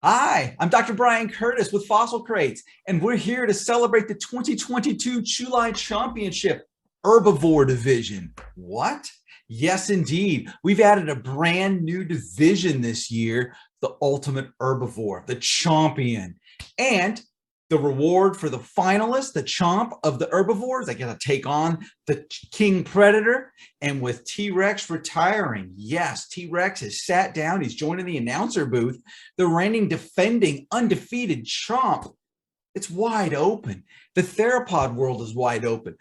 Hi, I'm Dr. Brian Curtice with Fossil Crates, and we're here to celebrate the 2022 Chewly Championship Herbivore Division. What? Yes, indeed. We've added a brand new division this year, the Ultimate Herbivore, the Champion. And the reward for the finalists, the Chomp of the herbivores, they get to take on the King Predator. And with T-Rex retiring, yes, T-Rex has sat down. He's joining the announcer booth. The reigning, defending, undefeated Chomp, it's wide open. The theropod world is wide open.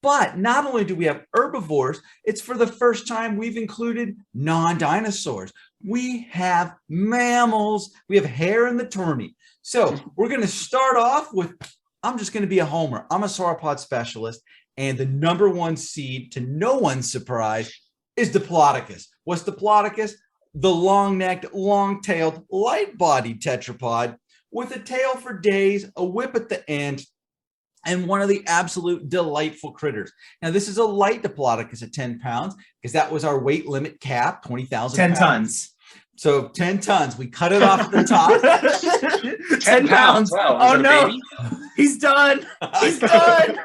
But not only do we have herbivores, it's for the first time we've included non-dinosaurs. We have mammals. We have hair in the tourney. So we're going to start off with, I'm just going to be a homer. I'm a sauropod specialist, and the number one seed, to no one's surprise, is Diplodocus. What's Diplodocus? The long-necked, long-tailed, light-bodied tetrapod with a tail for days, a whip at the end, and one of the absolute delightful critters. Now, this is a light Diplodocus at 10 pounds because that was our weight limit cap, 20,000 10 pounds. tons. So 10 tons. We cut it off at the top. 10 pounds. Wow. Oh, no. He's done. He's done.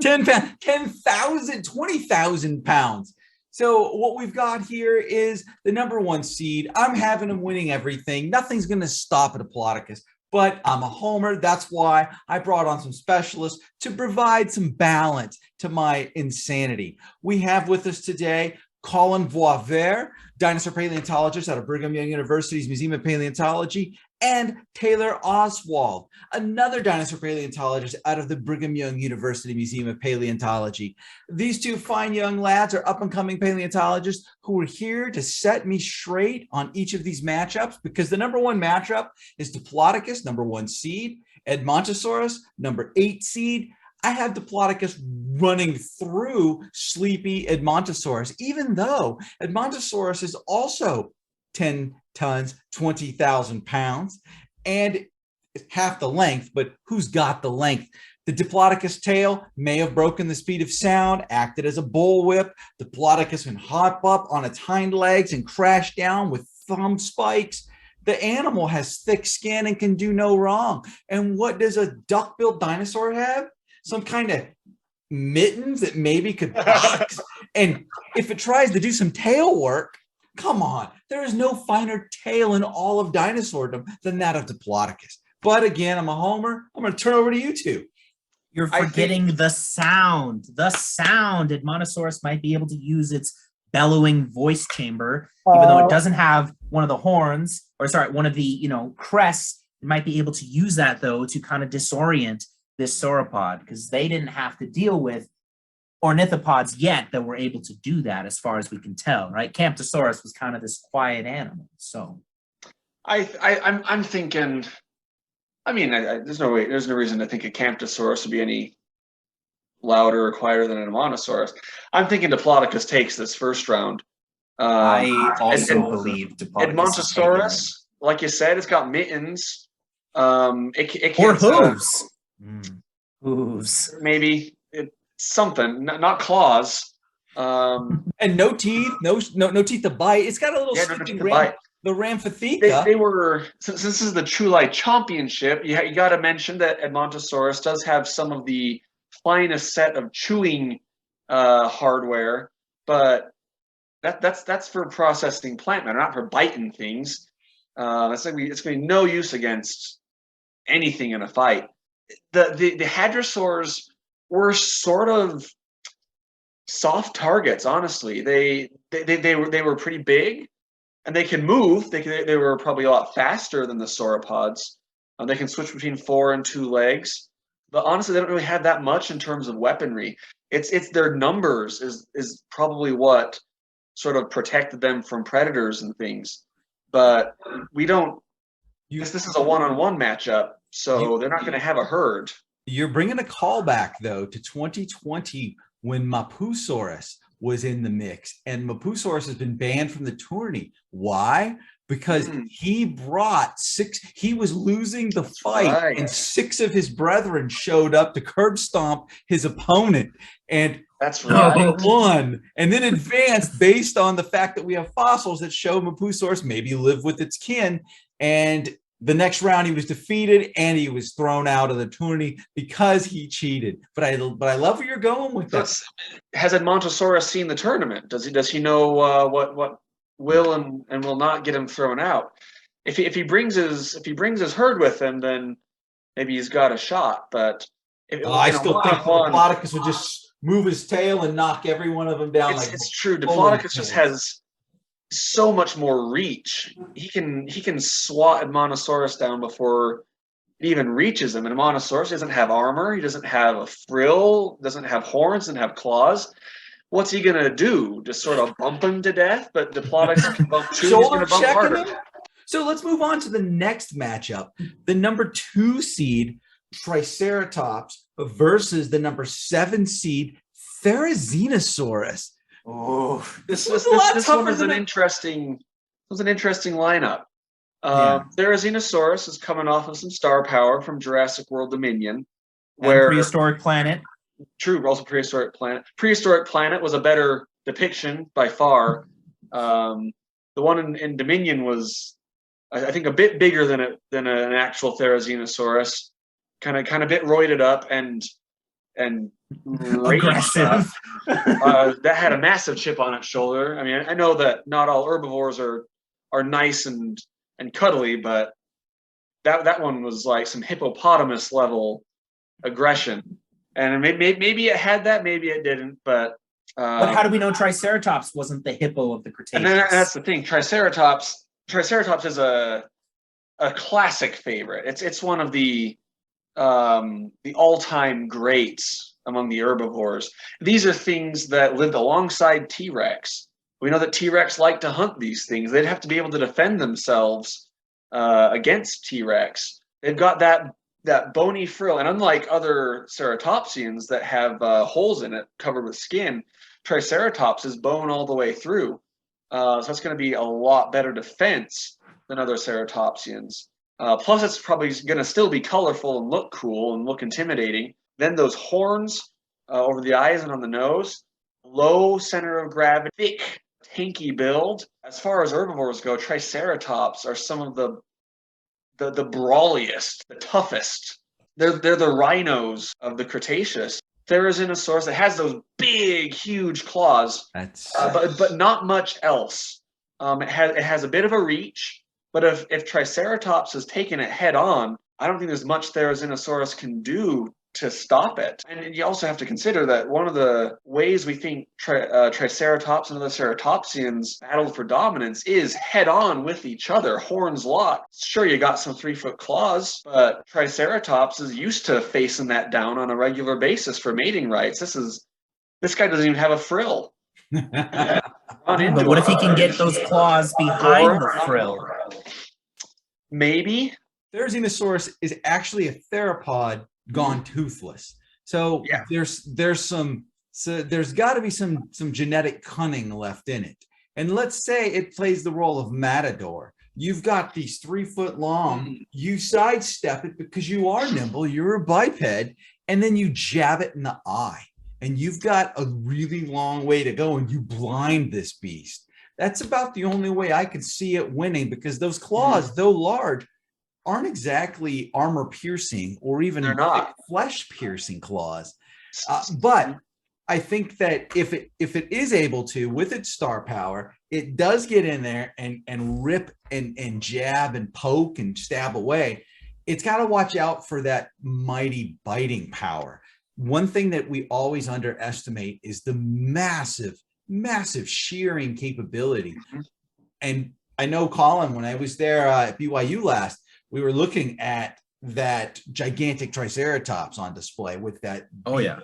10 pounds, 10,000, 20,000 pounds. So what we've got here is the number one seed. I'm having him winning everything. Nothing's going to stop at Diplodocus, but I'm a homer. That's why I brought on some specialists to provide some balance to my insanity. We have with us today Colin Boisvert, dinosaur paleontologist out of Brigham Young University's Museum of Paleontology, and Taylor Oswald, another dinosaur paleontologist out of the Brigham Young University Museum of Paleontology. These two fine young lads are up-and-coming paleontologists who are here to set me straight on each of these matchups, because the number one matchup is Diplodocus, number one seed, Edmontosaurus, number 8 seed. I have Diplodocus running through sleepy Edmontosaurus, even though Edmontosaurus is also 10 tons, 20,000 pounds, and half the length, but who's got the length? The Diplodocus tail may have broken the speed of sound, acted as a bullwhip. Diplodocus can hop up on its hind legs and crash down with thumb spikes. The animal has thick skin and can do no wrong. And what does a duck-billed dinosaur have? Some kind of mittens that maybe could box. And if it tries to do some tail work, come on, there is no finer tail in all of dinosaurdom than that of Diplodocus. But again, I'm a homer. I'm going to turn over to you two. You're forgetting the sound. The sound. Edmontosaurus might be able to use its bellowing voice chamber, even though it doesn't have one of the horns, or sorry, one of the crests. It might be able to use that, though, to kind of disorient this sauropod, because they didn't have to deal with ornithopods yet that were able to do that, as far as we can tell, right? Camptosaurus was kind of this quiet animal. So I'm thinking, there's no reason to think a Camptosaurus would be any louder or quieter than an Edmontosaurus. I'm thinking Diplodocus takes this first round. I also believe Diplodocus. Edmontosaurus, like you said, it's got mittens. It or can't, hooves. Hooves. Maybe something, not claws. And no teeth, no teeth to bite. It's got a little no teeth to bite. The Ramphitheca. They were, since this is the Chewly Championship, you got to mention that Edmontosaurus does have some of the finest set of chewing hardware, but that's for processing plant matter, not for biting things. It's going to be no use against anything in a fight. The hadrosaurs were sort of soft targets, honestly. They were pretty big, and they can move. They were probably a lot faster than the sauropods. They can switch between 4 and 2 legs, but honestly, they don't really have that much in terms of weaponry. It's their numbers is probably what sort of protected them from predators and things. But we don't. This is a one-on-one matchup, so they're not going to have a herd. You're bringing a callback, though, to 2020 when Mapusaurus was in the mix, and Mapusaurus has been banned from the tourney. Why? Because he brought 6, he was losing the fight, and 6 of his brethren showed up to curb stomp his opponent. And that's right. Won, and then advanced based on the fact that we have fossils that show Mapusaurus maybe lived with its kin. And The next round, he was defeated and he was thrown out of the tourney because he cheated. But I love where you're going with that. Has Edmontosaurus seen the tournament? Does he know what will and will not get him thrown out? If he brings his herd with him, then maybe he's got a shot. But I still think Diplodocus would just move his tail and knock every one of them down. It's true. Diplodocus just has so much more reach. He can swat Edmontosaurus down before it even reaches him. And Edmontosaurus doesn't have armor. He doesn't have a frill. Doesn't have horns. Doesn't have claws. What's he gonna do? Just sort of bump him to death? But Diplodocus can bump too. He's gonna bump harder. So let's move on to the next matchup. The number 2 seed Triceratops versus the number 7 seed Therizinosaurus. Oh, this one was an interesting lineup. Therizinosaurus is coming off of some star power from Jurassic World Dominion, where prehistoric planet. True, also prehistoric planet. Prehistoric planet was a better depiction by far. The one in Dominion was, I think, a bit bigger than an actual Therizinosaurus. Kind of a bit roided up and aggressive. That had a massive chip on its shoulder. I mean, I know that not all herbivores are nice and cuddly, but that one was like some hippopotamus level aggression. And maybe it had that, maybe it didn't. But how do we know Triceratops wasn't the hippo of the Cretaceous? And that's the thing. Triceratops is a classic favorite. It's one of the all-time greats among the herbivores. These are things that lived alongside T-Rex. We know that T-Rex like to hunt these things. They'd have to be able to defend themselves against T-Rex. They've got that bony frill, and unlike other ceratopsians that have holes in it covered with skin, Triceratops is bone all the way through. So that's going to be a lot better defense than other ceratopsians. Plus, it's probably going to still be colorful and look cool and look intimidating. Then those horns over the eyes and on the nose, low center of gravity, thick, tanky build. As far as herbivores go, Triceratops are some of the brawliest, the toughest. They're the rhinos of the Cretaceous. Therizinosaurus, it has those big, huge claws, but not much else. It has a bit of a reach. But if Triceratops has taken it head on, I don't think there's much Therizinosaurus can do to stop it. And you also have to consider that one of the ways we think Triceratops and other ceratopsians battled for dominance is head on with each other, horns locked. Sure, you got some 3-foot claws, but Triceratops is used to facing that down on a regular basis for mating rights. This guy doesn't even have a frill. But what if he can get those claws behind the frill? Maybe. Therizinosaurus is actually a theropod gone toothless. So yeah. there's got to be some genetic cunning left in it. And let's say it plays the role of matador. You've got these 3-foot long, you sidestep it because you are nimble, you're a biped, and then you jab it in the eye. And you've got a really long way to go and you blind this beast. That's about the only way I could see it winning, because those claws, though large, aren't exactly armor piercing or even flesh piercing claws. But I think that if it is able to, with its star power, it does get in there and rip and jab and poke and stab away. It's got to watch out for that mighty biting power. One thing that we always underestimate is the massive shearing capability. And I know, Colin, when I was there at BYU last, we were looking at that gigantic Triceratops on display with that. Oh, yeah.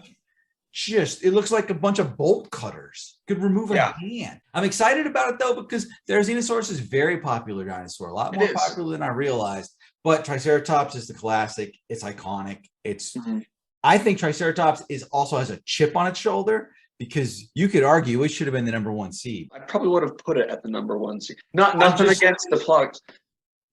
Just, it looks like a bunch of bolt cutters. Could remove a hand. I'm excited about it, though, because Therizinosaurus is a very popular dinosaur, a lot more popular than I realized. But Triceratops is the classic. It's iconic. It's. I think Triceratops also has a chip on its shoulder, because you could argue it should have been the number 1 seed. I probably would have put it at the number 1 seed. Nothing against the plugs.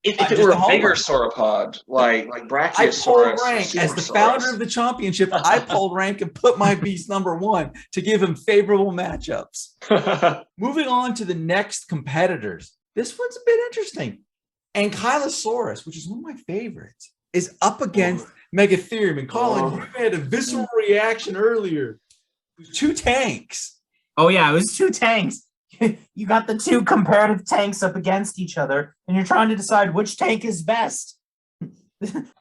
If it were a bigger sauropod, like Brachiosaurus, I pulled rank as the founder of the championship. I pulled rank and put my beast number 1 to give him favorable matchups. Moving on to the next competitors. This one's a bit interesting. Ankylosaurus, which is one of my favorites, is up against Megatherium. And Colin, you had a visceral reaction earlier. Two tanks. Oh yeah, it was two tanks. You got the two comparative tanks up against each other, and you're trying to decide which tank is best.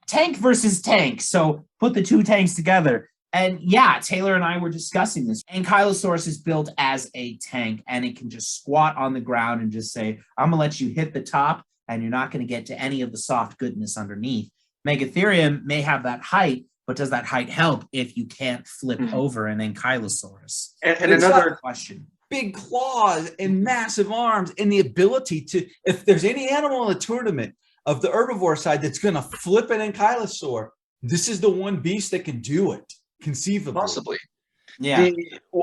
Tank versus tank. So put the two tanks together. And yeah, Taylor and I were discussing this. Ankylosaurus is built as a tank, and it can just squat on the ground and just say, I'm gonna let you hit the top, and you're not gonna get to any of the soft goodness underneath. Megatherium may have that height, but does that height help if you can't flip over an Ankylosaurus? And another question. Big claws and massive arms and the ability to, if there's any animal in the tournament of the herbivore side that's going to flip an ankylosaur, this is the one beast that can do it, conceivably. Possibly. Yeah.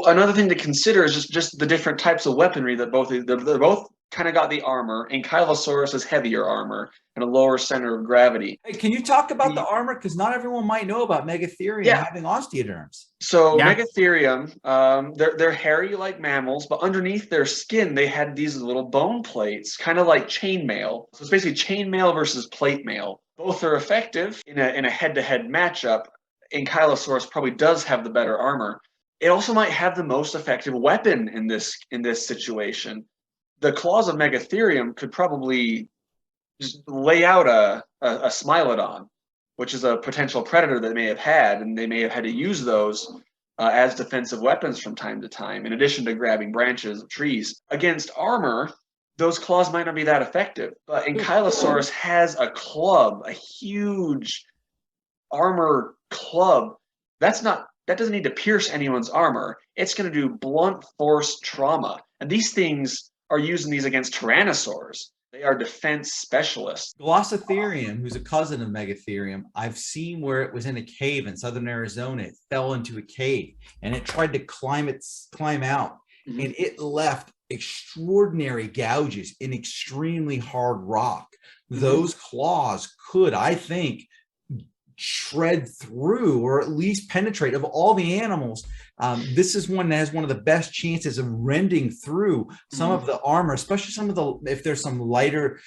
Another thing to consider is just the different types of weaponry that they're both kind of got the armor. Ankylosaurus has heavier armor and a lower center of gravity. Hey, can you talk about the armor? Because not everyone might know about Megatherium having osteoderms. So Megatherium, they're hairy like mammals, but underneath their skin, they had these little bone plates, kind of like chainmail. So it's basically chainmail versus plate mail. Both are effective in a head-to-head matchup. Ankylosaurus probably does have the better armor. It also might have the most effective weapon in this situation. The claws of Megatherium could probably just lay out a Smilodon, which is a potential predator that they may have had, and they may have had to use those as defensive weapons from time to time, in addition to grabbing branches of trees. Against armor, those claws might not be that effective, but Ankylosaurus has a club, a huge armor club. That doesn't need to pierce anyone's armor. It's going to do blunt force trauma. And these things are using these against tyrannosaurs. They are defense specialists. Glossitherium, who's a cousin of Megatherium, I've seen where it was in a cave in southern Arizona. It fell into a cave and it tried to climb out, and it left extraordinary gouges in extremely hard rock. Those claws could, I think, shred through or at least penetrate. Of all the animals, this is one that has one of the best chances of rending through some of the armor, especially some of the, if there's some lighter,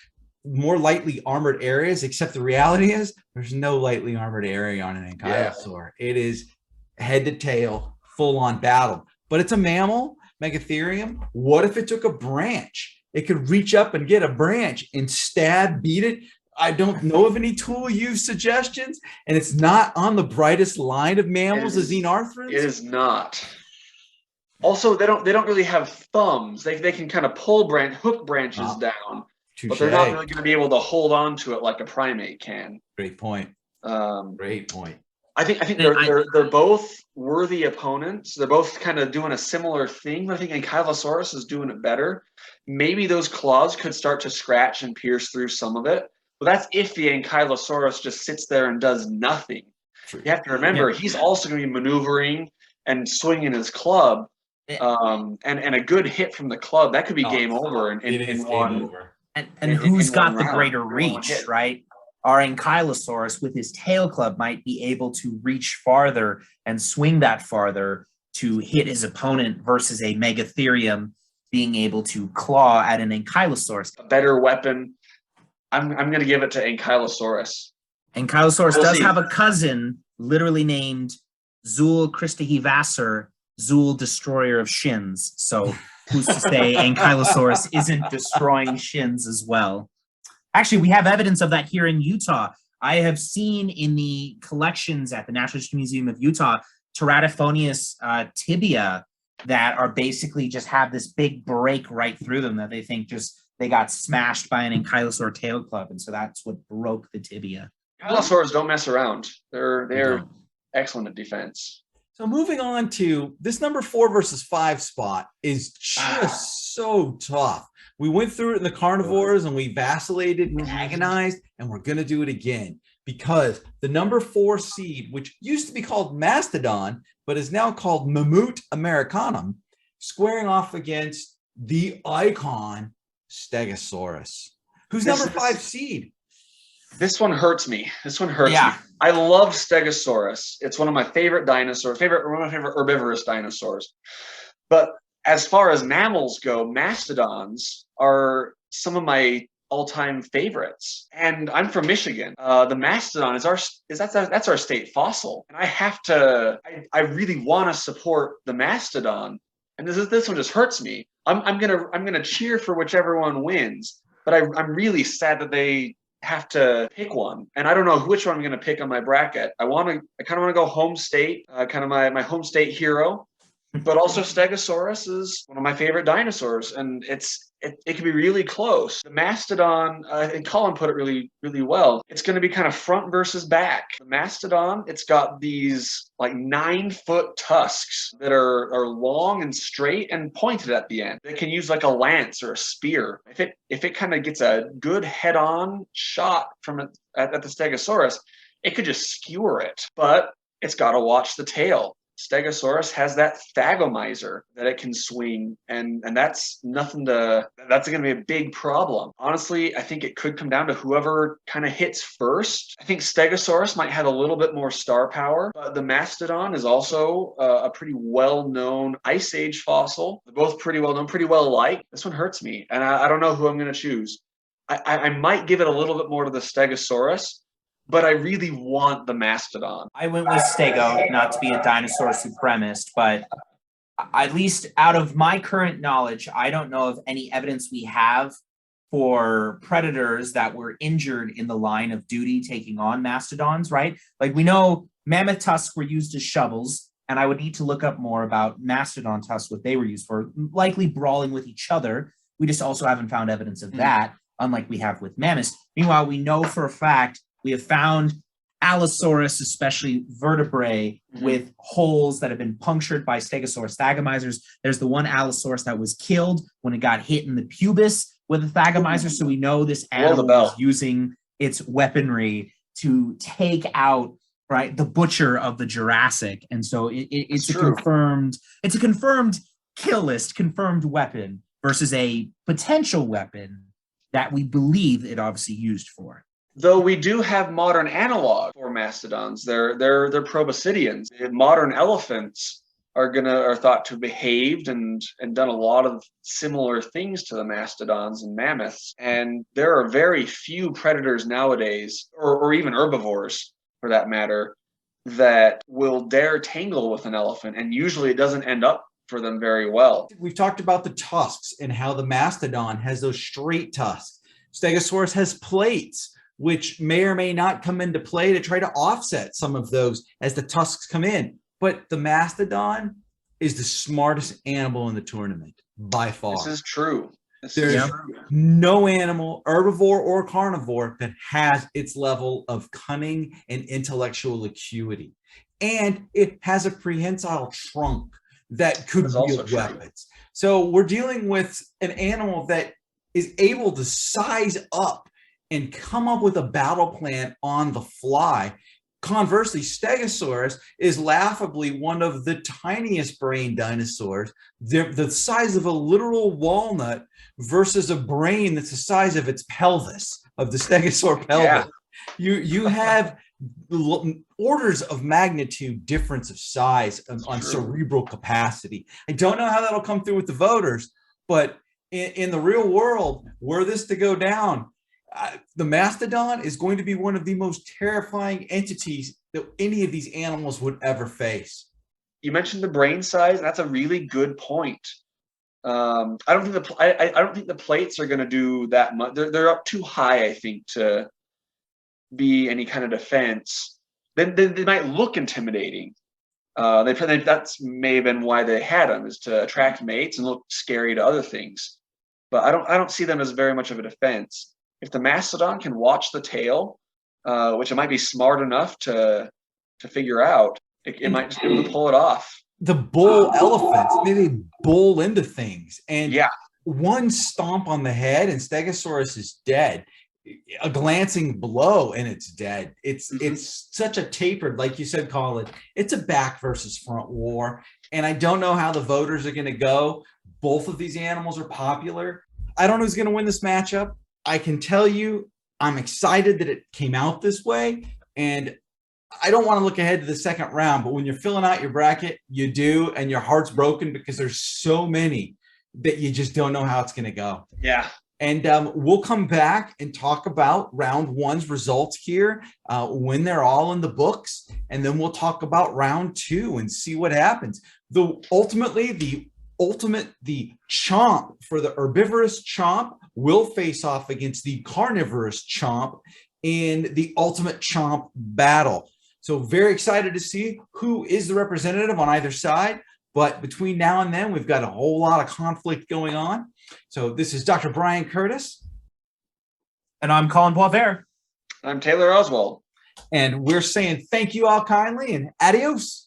more lightly armored areas. Except the reality is there's no lightly armored area on an ankylosaur. It is head to tail, full on battle. But it's a mammal, Megatherium. What if it took a branch? It could reach up and get a branch and stab, beat it. I don't know of any tool use suggestions, and it's not on the brightest line of mammals, the Xenarthrans. It is not. Also, they don't really have thumbs. They can kind of hook branches down, but they're not really going to be able to hold on to it like a primate can. Great point. Great point. I think they're both worthy opponents. They're both kind of doing a similar thing, but I think Ankylosaurus is doing it better. Maybe those claws could start to scratch and pierce through some of it. But that's if the Ankylosaurus just sits there and does nothing. True. You have to remember, he's also going to be maneuvering and swinging his club. And a good hit from the club, that could be game over in one. And who's got the greater reach, right? Our Ankylosaurus with his tail club might be able to reach farther and swing that farther to hit his opponent versus a Megatherium being able to claw at an Ankylosaurus. A better weapon. I'm going to give it to Ankylosaurus. Ankylosaurus does have a cousin literally named Zul Christahivasser, Zul Destroyer of Shins. So who's to say Ankylosaurus isn't destroying shins as well? Actually, we have evidence of that here in Utah. I have seen in the collections at the Natural History Museum of Utah, Teratophonius tibia that are basically just have this big break right through them that they think they got smashed by an Ankylosaur tail club, and so that's what broke the tibia. Ankylosaurs don't mess around. They're excellent at defense. So moving on to this number 4 versus 5 spot is just so tough. We went through it in the carnivores and we vacillated and agonized, and we're going to do it again because the number 4 seed, which used to be called Mastodon, but is now called Mammut Americanum, squaring off against the icon Stegosaurus, who's number 5 seed. This one hurts me. Me. I love Stegosaurus. It's one of my favorite dinosaurs, one of my favorite herbivorous dinosaurs. But as far as mammals go, mastodons are some of my all-time favorites. And I'm from Michigan. The Mastodon that's our state fossil. And I really want to support the Mastodon. And this one just hurts me. I'm gonna cheer for whichever one wins, but I'm really sad that they have to pick one, and I don't know which one I'm gonna pick on my bracket. I kind of want to go home state, kind of my home state hero, but also Stegosaurus is one of my favorite dinosaurs, and it can be really close. The Mastodon, I think Colin put it really, really well. It's going to be kind of front versus back. The Mastodon, it's got these like 9-foot tusks that are long and straight and pointed at the end. They can use like a lance or a spear. If it kind of gets a good head-on shot from it at the Stegosaurus, it could just skewer it. But it's got to watch the tail. Stegosaurus has that thagomizer that it can swing, and that's going to be a big problem. Honestly, I think it could come down to whoever kind of hits first. I think Stegosaurus might have a little bit more star power, but the Mastodon is also a pretty well-known Ice Age fossil. They're both pretty well-known, pretty well-liked. This one hurts me, and I don't know who I'm going to choose. I might give it a little bit more to the Stegosaurus, but I really want the Mastodon. I went with Stego, not to be a dinosaur supremacist, but at least out of my current knowledge, I don't know of any evidence we have for predators that were injured in the line of duty taking on mastodons, right? Like we know mammoth tusks were used as shovels, and I would need to look up more about mastodon tusks, what they were used for, likely brawling with each other. We just also haven't found evidence of that, unlike we have with mammoths. Meanwhile, we know for a fact we have found Allosaurus, especially vertebrae, with holes that have been punctured by Stegosaurus thagomizers. There's the one Allosaurus that was killed when it got hit in the pubis with a thagomizer. So we know this animal is using its weaponry to take out, right, the butcher of the Jurassic. And so it's a confirmed kill list, confirmed weapon versus a potential weapon that we believe it obviously used for. Though we do have modern analog for mastodons, they're proboscideans. Modern elephants are thought to have behaved and done a lot of similar things to the mastodons and mammoths. And there are very few predators nowadays, or even herbivores for that matter, that will dare tangle with an elephant. And usually it doesn't end up for them very well. We've talked about the tusks and how the mastodon has those straight tusks. Stegosaurus has plates, which may or may not come into play to try to offset some of those as the tusks come in. But the mastodon is the smartest animal in the tournament by far. This is true. There's no animal, herbivore or carnivore, that has its level of cunning and intellectual acuity. And it has a prehensile trunk that could wield weapons. So we're dealing with an animal that is able to size up and come up with a battle plan on the fly. Conversely, Stegosaurus is laughably one of the tiniest brain dinosaurs. They're the size of a literal walnut versus a brain that's the size of its pelvis, of the Stegosaur pelvis. Yeah. You have orders of magnitude difference of size on cerebral capacity. I don't know how that'll come through with the voters, but in the real world, were this to go down, the mastodon is going to be one of the most terrifying entities that any of these animals would ever face. You mentioned the brain size. That's a really good point. I don't think the plates are going to do that much. They're up too high, I think, to be any kind of defense. Then they might look intimidating. That's may have been why they had them, is to attract mates and look scary to other things. But I don't see them as very much of a defense. If the mastodon can watch the tail, which it might be smart enough to figure out, it might just be able to pull it off. The bull elephants, they bull into things. And one stomp on the head and Stegosaurus is dead. A glancing blow and it's dead. It's such a tapered, like you said, Colin, it's a back versus front war. And I don't know how the voters are going to go. Both of these animals are popular. I don't know who's going to win this matchup. I can tell you, I'm excited that it came out this way, and I don't want to look ahead to the second round, but when you're filling out your bracket, you do, and your heart's broken because there's so many that you just don't know how it's going to go. Yeah, And we'll come back and talk about round one's results here when they're all in the books. And then we'll talk about round two and see what happens. Ultimately, the chomp for the herbivorous chomp will face off against the carnivorous chomp in the ultimate chomp battle. So very excited to see who is the representative on either side. But between now and then, we've got a whole lot of conflict going on. So this is Dr. Brian Curtice. And I'm Colin Boisvert. I'm Taylor Oswald. And we're saying thank you all kindly and adios.